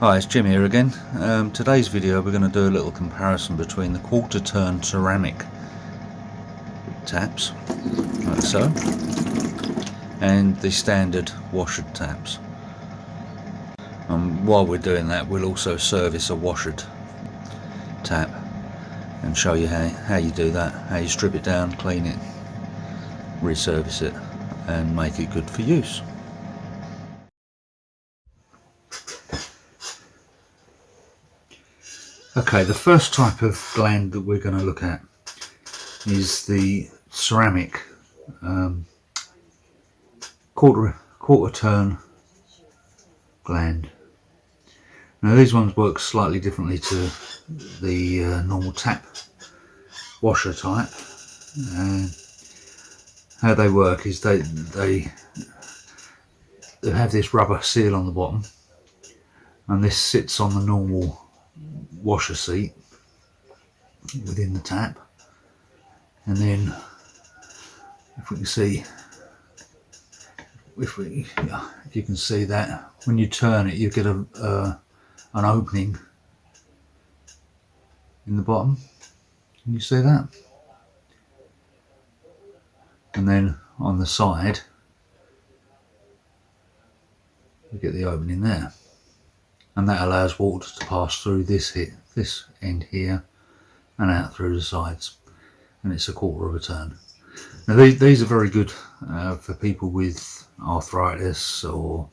Hi, it's Jim here again. Today's video we're going to do a little comparison between the quarter turn ceramic taps, like so, and the standard washered taps. While we're doing that, we'll also service a washered tap and show you how you do that, how you strip it down, clean it, resurface it and make it good for use. Okay, the first type of gland that we're going to look at is the ceramic quarter turn gland. Now these ones work slightly differently to the normal tap washer type. How they work is they have this rubber seal on the bottom, and this sits on the normal washer seat within the tap, and then if we can see, if you can see that when you turn it you get an opening in the bottom. Can you see that? And then on the side you get the opening there, and that allows water to pass through this end here and out through the sides, and it's a quarter of a turn. Now these are very good for people with arthritis or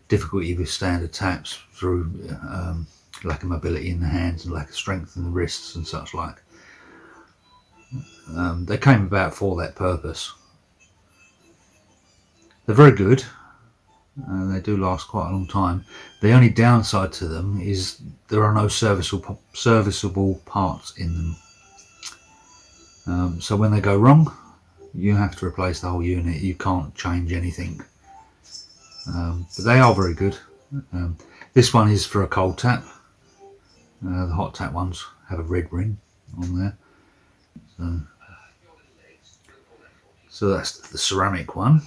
difficulty with standard taps through lack of mobility in the hands and lack of strength in the wrists and such like. They came about for that purpose. They're very good. They do last quite a long time. The only downside to them is there are no serviceable parts in them. So when they go wrong, you have to replace the whole unit. You can't change anything. But they are very good. This one is for a cold tap. The hot tap ones have a red ring on there. So that's the ceramic one.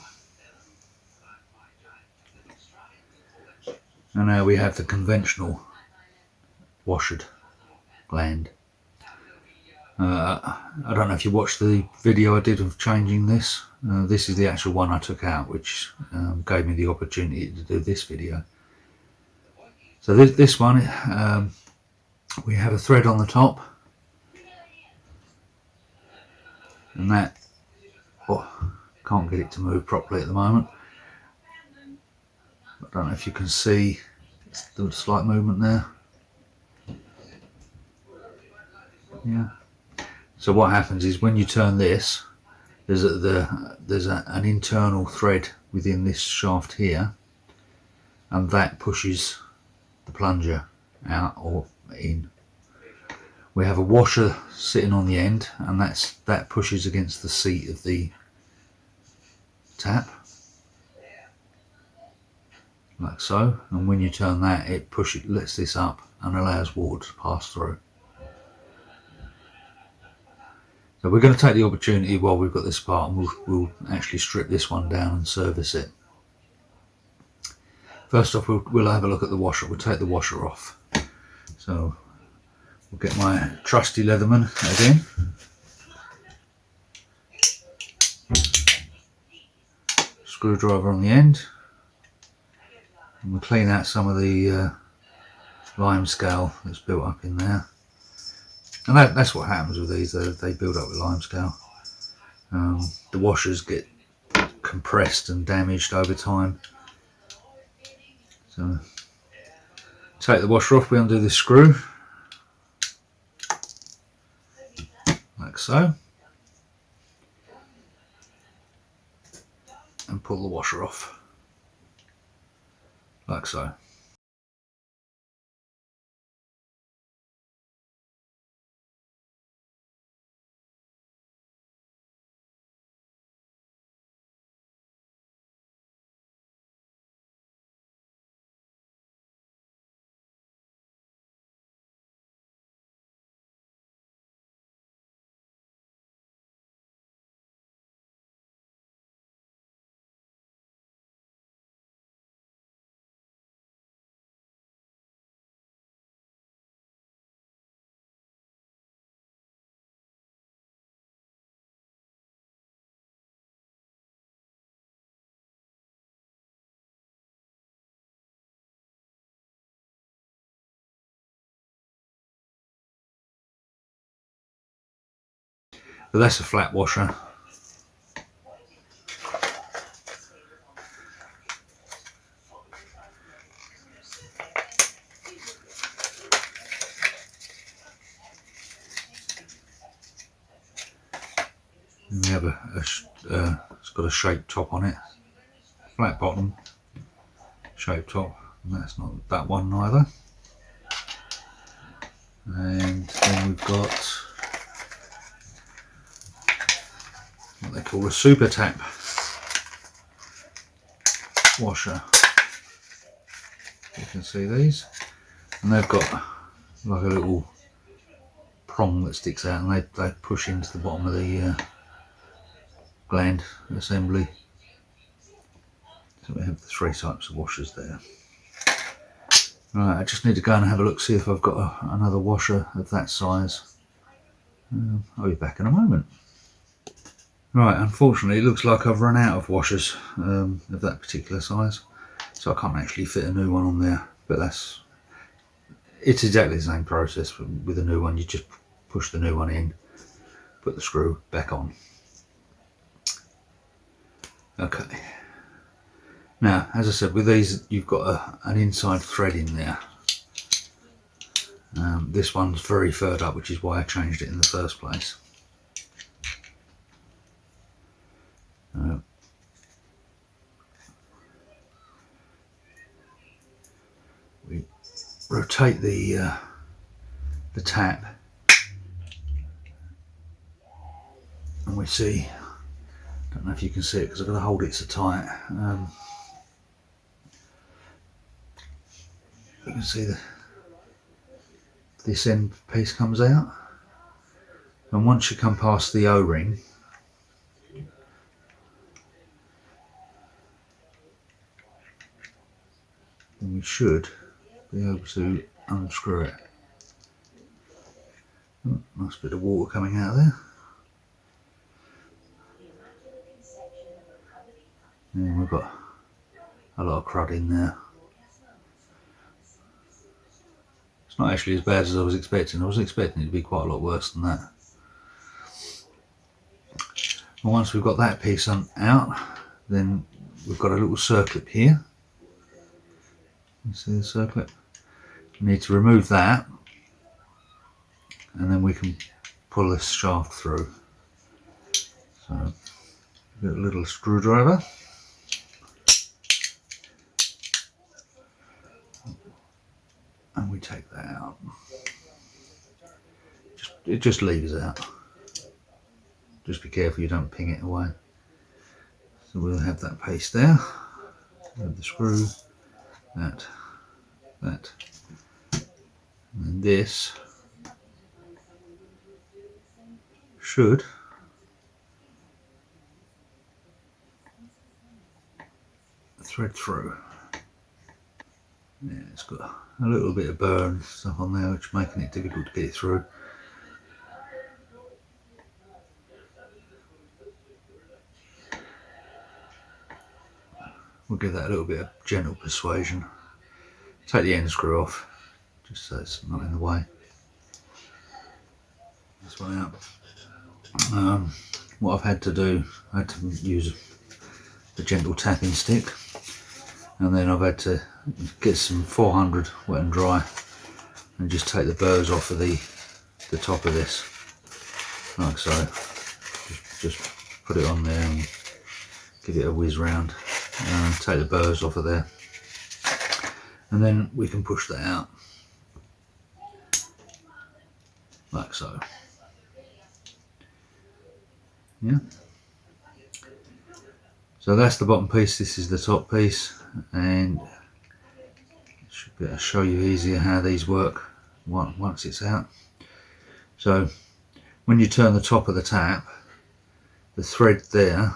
And now we have the conventional washered gland. I don't know if you watched the video I did of changing this. This is the actual one I took out, which gave me the opportunity to do this video. So this one, we have a thread on the top, and that, can't get it to move properly at the moment. I don't know if you can see the slight movement there. Yeah. So what happens is when you turn this, there's an internal thread within this shaft here, and that pushes the plunger out or in. We have a washer sitting on the end, and that pushes against the seat of the tap, like so, and when you turn that, it lifts this up and allows water to pass through. So we're going to take the opportunity while we've got this part, and we'll actually strip this one down and service it. First off, we'll have a look at the washer. We'll take the washer off. So we'll get my trusty Leatherman again. Screwdriver on the end. And we'll clean out some of the lime scale that's built up in there. And that's what happens with these, they build up with lime scale. The washers get compressed and damaged over time. So take the washer off, we undo this screw like so, and pull the washer off like so. But that's a flat washer. And we have it's got a shaped top on it, flat bottom, shaped top, and that's not that one either. And then we've got what they call a super tap washer. You can see these, and they've got like a little prong that sticks out, and they push into the bottom of the gland assembly. So we have the three types of washers there. Right, I just need to go and have a look, see if I've got another washer of that size. I'll be back in a moment. Right, unfortunately it looks like I've run out of washers of that particular size, so I can't actually fit a new one on there, but it's exactly the same process. With a new one, you just push the new one in, put the screw back on. Okay. Now, as I said, with these you've got an inside thread in there. This one's very furred up, which is why I changed it in the first place. We rotate the tap, and we see, don't know if you can see it because I've got to hold it so tight. You can see this end piece comes out, and once you come past the O-ring, then we should be able to unscrew it. Oh, nice bit of water coming out of there. And we've got a lot of crud in there. It's not actually as bad as I was expecting. I was expecting it to be quite a lot worse than that. And once we've got that piece out, then we've got a little circlip here. You see the circlip? We need to remove that, and then we can pull this shaft through. So, get a little screwdriver. And we take that out. It just levers out. Just be careful you don't ping it away. So we'll have that paste there. Have the screw, that, and then this should thread through. Yeah, it's got a little bit of burn stuff on there, which is making it difficult to get it through. We'll give that a little bit of gentle persuasion. Take the end screw off, just so it's not in the way. This one out. what I've had to do, I had to use the gentle tapping stick, and then I've had to get some 400 wet and dry and just take the burrs off of the top of this, like so. Just put it on there and give it a whiz round, and take the burrs off of there, and then we can push that out like so. Yeah, so that's the bottom piece, this is the top piece, and it should be able to show you easier how these work once it's out. So when you turn the top of the tap, the thread there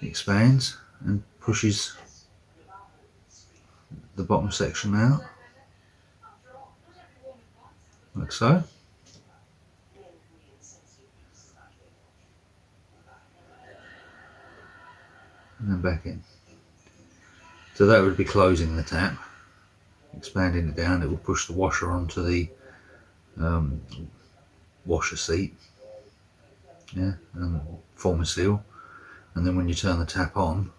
expands and pushes the bottom section out, like so. And then back in. So that would be closing the tap, expanding it down. It will push the washer onto the washer seat, yeah, and form a seal. And then when you turn the tap on,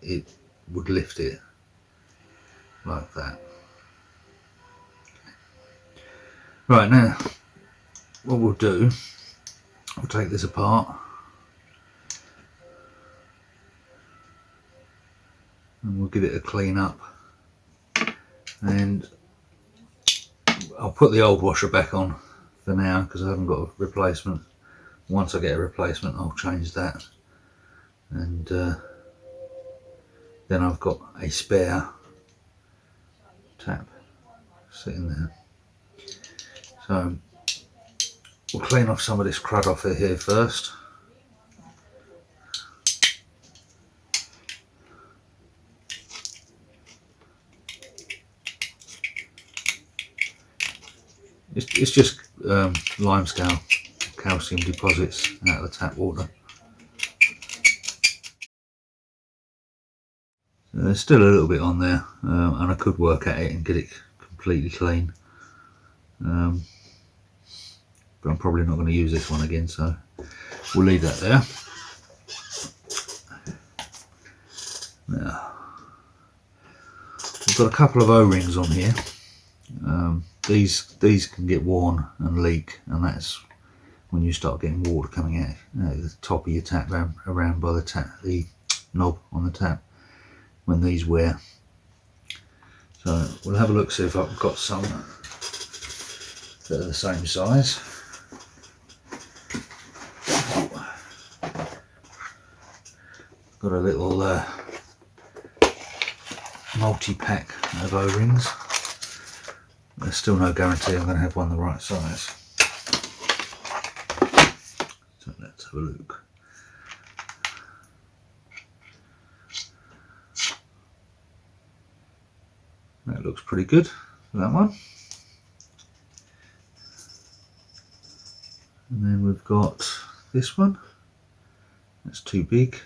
it would lift it like that. Right, now what we'll do, we'll take this apart and we'll give it a clean up, and I'll put the old washer back on for now because I haven't got a replacement. Once I get a replacement, I'll change that, and then I've got a spare tap sitting there. So we'll clean off some of this crud off of here first. It's just limescale, calcium deposits out of the tap water. So there's still a little bit on there, and I could work at it and get it completely clean. But I'm probably not going to use this one again, so we'll leave that there. Now, we've got a couple of O-rings on here. These can get worn and leak, and that's when you start getting water coming out the top of your tap, around by the knob on the tap, when these wear. So we'll have a look, see if I've got some that are the same size. Got a little multi-pack of O-rings. There's still no guarantee I'm going to have one the right size. So let's have a look. That looks pretty good for that one. And then we've got this one. That's too big.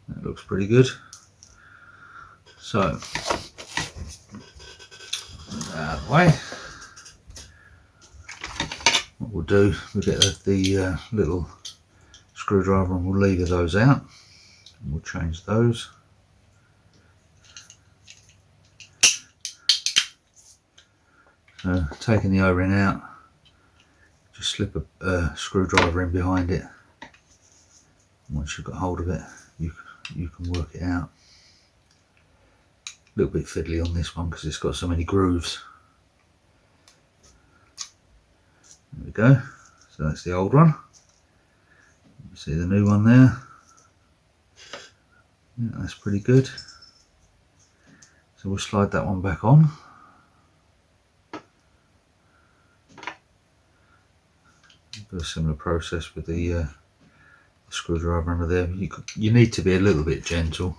That looks pretty good. So, out of the way. What we'll do, we'll get the little screwdriver and we'll lever those out. And we'll change those. So, taking the O-ring out, just slip a screwdriver in behind it. Once you've got hold of it, you can work it out. A little bit fiddly on this one because it's got so many grooves. There we go. So that's the old one. You see the new one there. Yeah, that's pretty good. So we'll slide that one back on. Do a similar process with the screwdriver under there. You need to be a little bit gentle.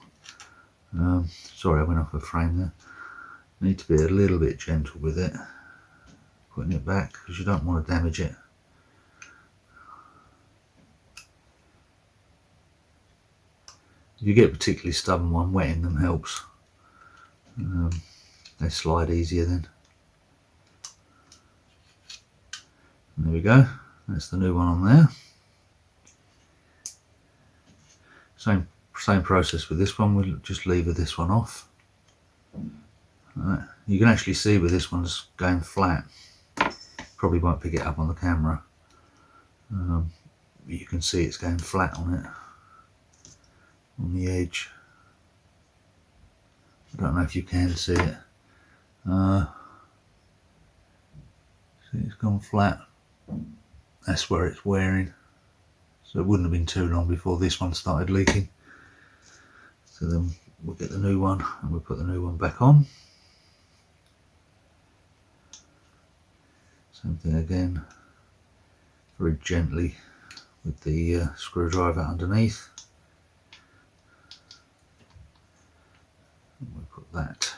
Sorry, I went off the frame there. You need to be a little bit gentle with it, putting it back, because you don't want to damage it. If you get a particularly stubborn one, wetting them helps. They slide easier then. And there we go, that's the new one on there. Same process with this one, we'll just lever this one off. Right. You can actually see where this one's going flat. Probably won't pick it up on the camera. You can see it's going flat on it, on the edge. I don't know if you can see it. See, it's gone flat. That's where it's wearing. So it wouldn't have been too long before this one started leaking. So then we'll get the new one and we'll put the new one back on. Same thing again, very gently with the screwdriver underneath. And we'll put that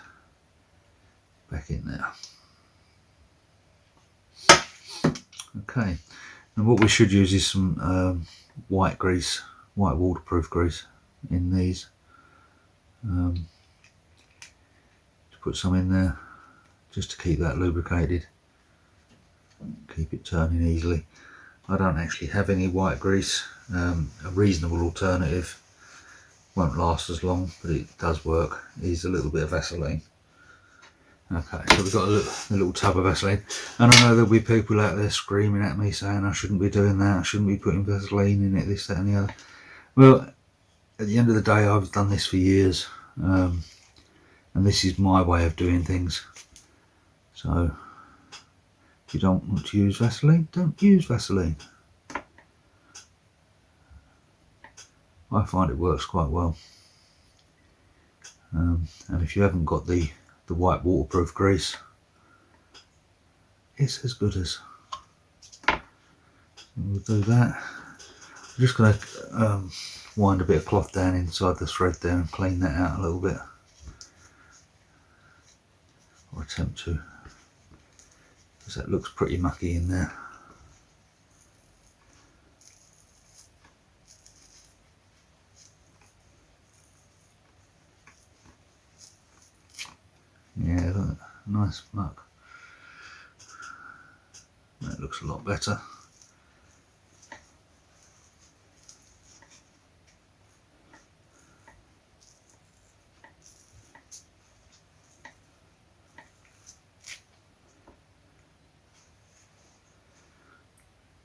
back in there. Okay, and what we should use is some white grease, white waterproof grease in these. To put some in there just to keep that lubricated, keep it turning easily. I don't actually have any white grease. A reasonable alternative, won't last as long, but it does work, is a little bit of Vaseline. Okay, so we've got a little tub of Vaseline, and I know there'll be people out there screaming at me saying I shouldn't be doing that, I shouldn't be putting Vaseline in it, this, that and the other. Well, at the end of the day, I've done this for years, and this is my way of doing things. So if you don't want to use Vaseline, don't use Vaseline. I find it works quite well. And if you haven't got the white waterproof grease, it's as good as. We'll do that. I'm just going to wind a bit of cloth down inside the thread there and clean that out a little bit, or attempt to, because that looks pretty mucky in there. Yeah, look, nice muck. That looks a lot better.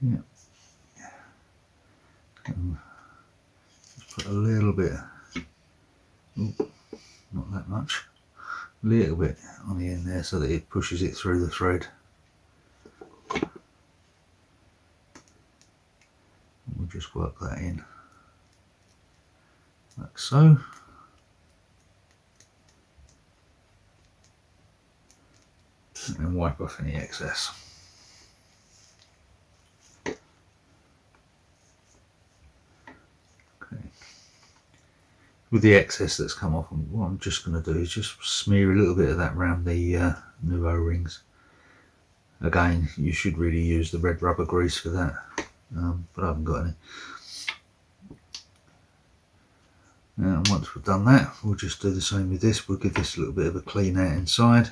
Yeah. Just put a little bit, ooh, not that much, a little bit on the end there so that it pushes it through the thread. And we'll just work that in, like so. And then wipe off any excess. With the excess that's come off, what I'm just going to do is just smear a little bit of that around the new O-rings. Again, you should really use the red rubber grease for that, but I haven't got any. And once we've done that, we'll just do the same with this. We'll give this a little bit of a clean out inside.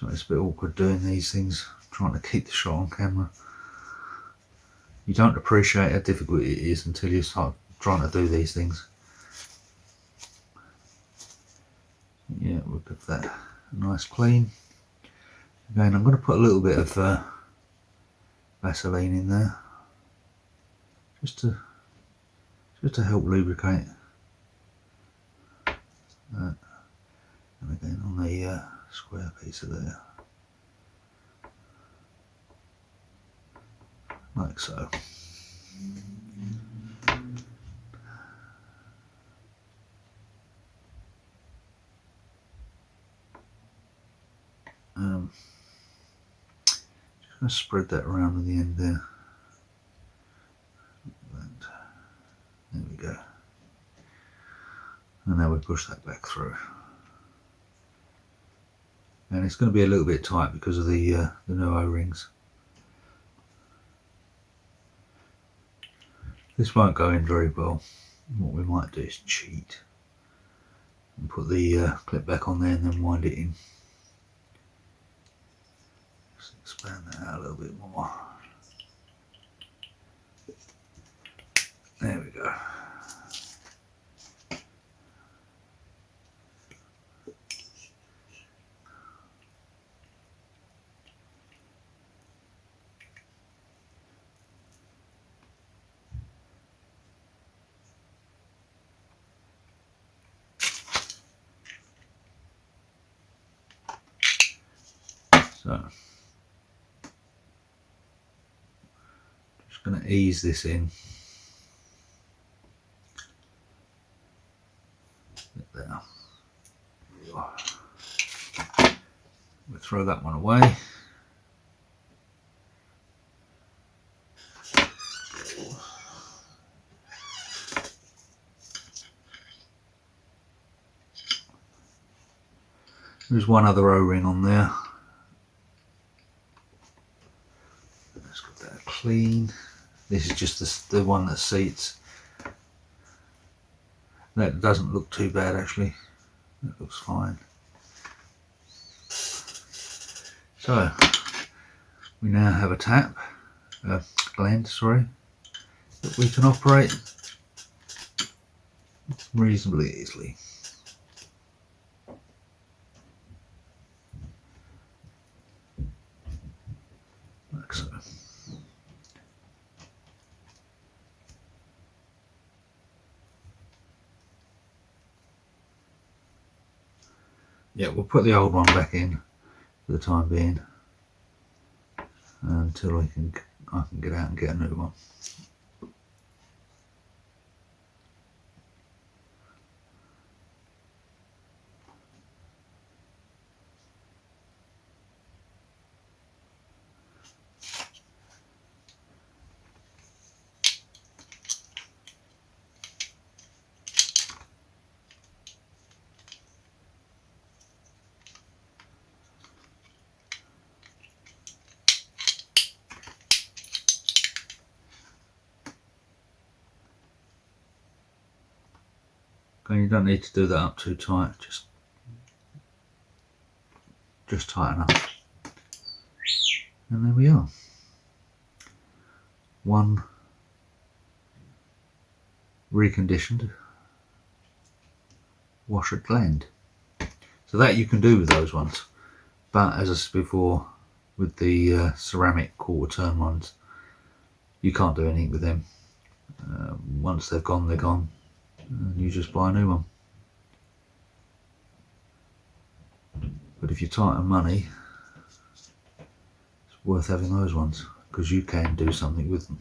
So it's a bit awkward doing these things, trying to keep the shot on camera. You don't appreciate how difficult it is until you start trying to do these things. Yeah, we'll give that a nice clean. Again, I'm going to put a little bit of Vaseline in there, just to help lubricate. And again on the square piece of there, like so. Just going to spread that around on the end there. There we go. And now we push that back through. and it's going to be a little bit tight because of the new O-rings. This won't go in very well. What we might do is cheat and put the clip back on there and then wind it in. Just expand that out a little bit more. There we go. So, just going to ease this in. There. We'll throw that one away. There's one other O-ring on there. Let's get that clean. This is just the one that seats. That doesn't look too bad actually. That looks fine. So we now have a tap, gland, sorry, that we can operate reasonably easily. Like so. Yeah, we'll put the old one back in for the time being until I can get out and get a new one. Okay, you don't need to do that up too tight, just tighten up. And there we are. One reconditioned washer gland. So that you can do with those ones, but as I said before, with the ceramic quarter turn ones, you can't do anything with them. Once they're gone, they're gone, and you just buy a new one. But if you're tight on money, it's worth having those ones because you can do something with them.